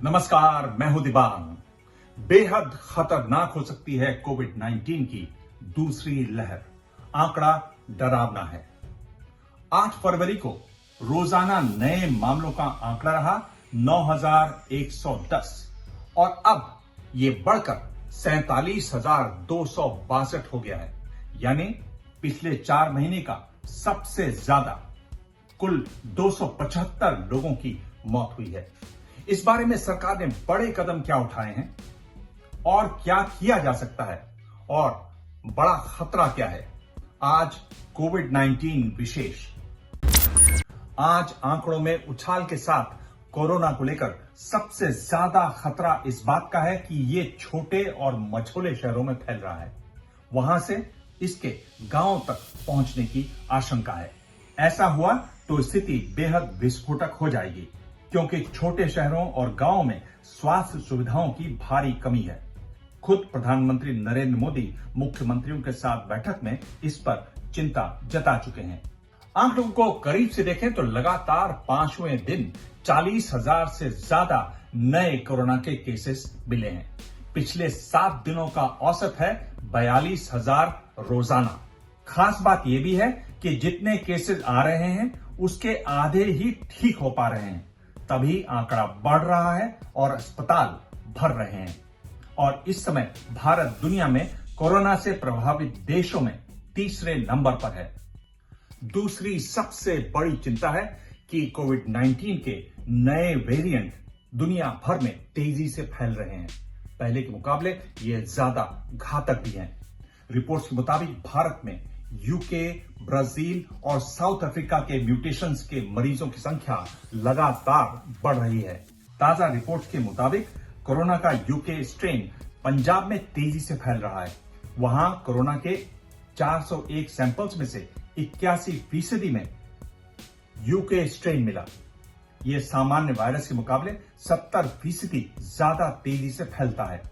नमस्कार, मैं हूं दिबांग। बेहद खतरनाक हो सकती है कोविड-19 की दूसरी लहर। आंकड़ा डरावना है। 8 फरवरी को रोजाना नए मामलों का आंकड़ा रहा 9,110 और अब ये बढ़कर 47,262 हो गया है। यानी पिछले 4 महीने का सबसे ज्यादा। कुल 275 लोगों की मौत हुई है। इस बारे में सरकार ने बड़े कदम क्या उठाए हैं और क्या किया जा सकता है और बड़ा खतरा क्या है, आज कोविड-19 विशेष। आज आंकड़ों में उछाल के साथ कोरोना को लेकर सबसे ज्यादा खतरा इस बात का है कि ये छोटे और मझोले शहरों में फैल रहा है। वहां से इसके गांवों तक पहुंचने की आशंका है। ऐसा हुआ तो स्थिति बेहद विस्फोटक हो जाएगी, क्योंकि छोटे शहरों और गांवों में स्वास्थ्य सुविधाओं की भारी कमी है। खुद प्रधानमंत्री नरेंद्र मोदी मुख्यमंत्रियों के साथ बैठक में इस पर चिंता जता चुके हैं। आंकड़ों को करीब से देखें तो लगातार 5वें दिन 40,000 से ज्यादा नए कोरोना के केसेस मिले हैं। पिछले 7 दिनों का औसत है 42,000 रोजाना। खास बात यह भी है कि जितने केसेस आ रहे हैं उसके आधे ही ठीक हो पा रहे हैं। तभी आंकड़ा बढ़ रहा है और अस्पताल भर रहे हैं। और इस समय भारत दुनिया में कोरोना से प्रभावित देशों में तीसरे नंबर पर है। दूसरी सबसे बड़ी चिंता है कि कोविड-19 के नए वेरिएंट दुनिया भर में तेजी से फैल रहे हैं। पहले के मुकाबले ये ज्यादा घातक भी हैं। रिपोर्ट्स के मुताबिक भारत में यूके, ब्राजील और साउथ अफ्रीका के म्यूटेशंस के मरीजों की संख्या लगातार बढ़ रही है। ताजा रिपोर्ट्स के मुताबिक कोरोना का यूके स्ट्रेन पंजाब में तेजी से फैल रहा है। वहां कोरोना के 401 सैंपल्स में से 81% में यूके स्ट्रेन मिला। यह सामान्य वायरस के मुकाबले 70% ज्यादा तेजी से फैलता है।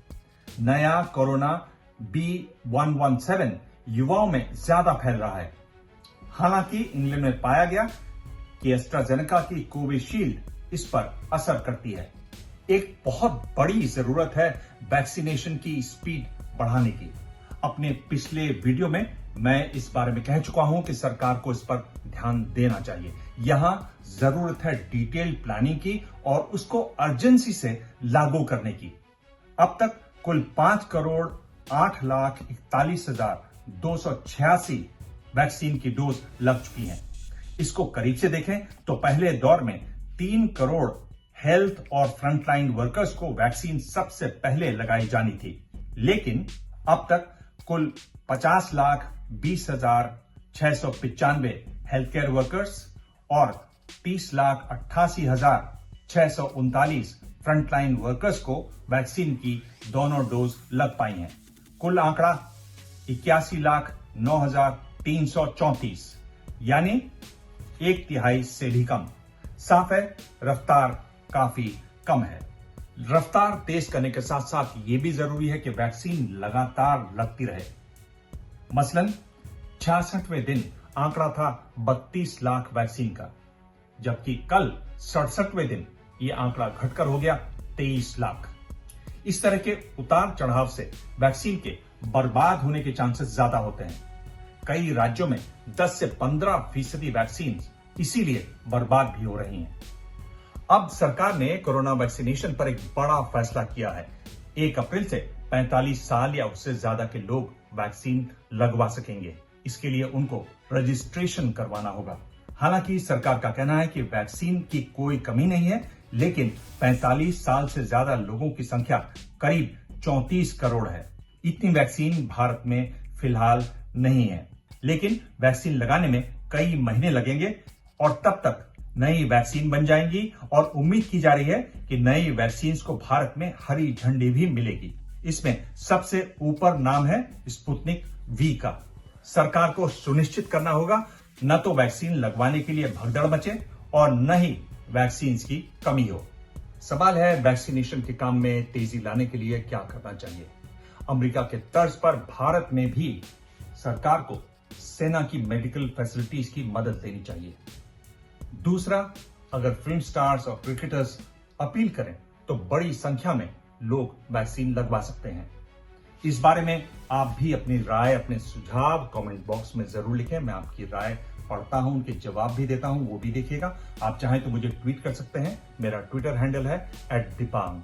नया कोरोना B117 युवाओं में ज्यादा फैल रहा है। हालांकि इंग्लैंड में पाया गया कि एस्ट्राजेनेका की कोविशील्ड इस पर असर करती है। एक बहुत बड़ी जरूरत है वैक्सीनेशन की स्पीड बढ़ाने की। अपने पिछले वीडियो में मैं इस बारे में कह चुका हूं कि सरकार को इस पर ध्यान देना चाहिए। यहां जरूरत है डिटेल प्लानिंग की और उसको अर्जेंसी से लागू करने की। अब तक कुल 5,08,41,286 वैक्सीन की डोज लग चुकी हैं। इसको करीब से देखें तो पहले दौर में 3 करोड़ हेल्थ और फ्रंटलाइन वर्कर्स को वैक्सीन सबसे पहले लगाई जानी थी, लेकिन अब तक कुल 50,20,695 हेल्थ केयर वर्कर्स और 30,88,639 फ्रंटलाइन वर्कर्स को वैक्सीन की दोनों डोज लग पाई हैं। कुल आंकड़ा 81,09,334, यानी 1/3 से भी कम। साफ है, रफ्तार काफी कम है। रफ्तार तेज करने के साथ साथ यह भी जरूरी है कि वैक्सीन लगातार लगती रहे। मसलन 66वें दिन आंकड़ा था 32 लाख वैक्सीन का, जबकि कल 67वें दिन यह आंकड़ा घटकर हो गया 23 लाख। इस तरह के उतार चढ़ाव से वैक्सीन के बर्बाद होने के चांसेस ज्यादा होते हैं। कई राज्यों में 10 से 15% वैक्सीन इसीलिए बर्बाद भी हो रही हैं। अब सरकार ने कोरोना वैक्सीनेशन पर एक बड़ा फैसला किया है। 1 अप्रैल से 45 साल या उससे ज्यादा के लोग वैक्सीन लगवा सकेंगे। इसके लिए उनको रजिस्ट्रेशन करवाना होगा। हालांकि सरकार का कहना है कि वैक्सीन की कोई कमी नहीं है, लेकिन 45 साल से ज्यादा लोगों की संख्या करीब 34 करोड़ है। इतनी वैक्सीन भारत में फिलहाल नहीं है, लेकिन वैक्सीन लगाने में कई महीने लगेंगे और तब तक नई वैक्सीन बन जाएंगी और उम्मीद की जा रही है कि नई वैक्सीन को भारत में हरी झंडी भी मिलेगी। इसमें सबसे ऊपर नाम है स्पुतनिक वी का। सरकार को सुनिश्चित करना होगा न तो वैक्सीन लगवाने के लिए भगदड़ मचे और न ही वैक्सीन की कमी हो। सवाल है, वैक्सीनेशन के काम में तेजी लाने के लिए क्या करना चाहिए। अमेरिका के तर्ज पर भारत में भी सरकार को सेना की मेडिकल फैसिलिटीज की मदद देनी चाहिए। दूसरा, अगर फिल्म स्टार्स और क्रिकेटर्स अपील करें तो बड़ी संख्या में लोग वैक्सीन लगवा सकते हैं। इस बारे में आप भी अपनी राय, अपने सुझाव कमेंट बॉक्स में जरूर लिखें। मैं आपकी राय पढ़ता हूं, उनके जवाब भी देता हूं, वो भी देखिएगा। आप चाहें तो मुझे ट्वीट कर सकते हैं। मेरा ट्विटर हैंडल है @dibang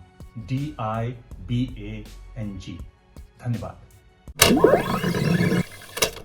DIBANG। धन्यवाद।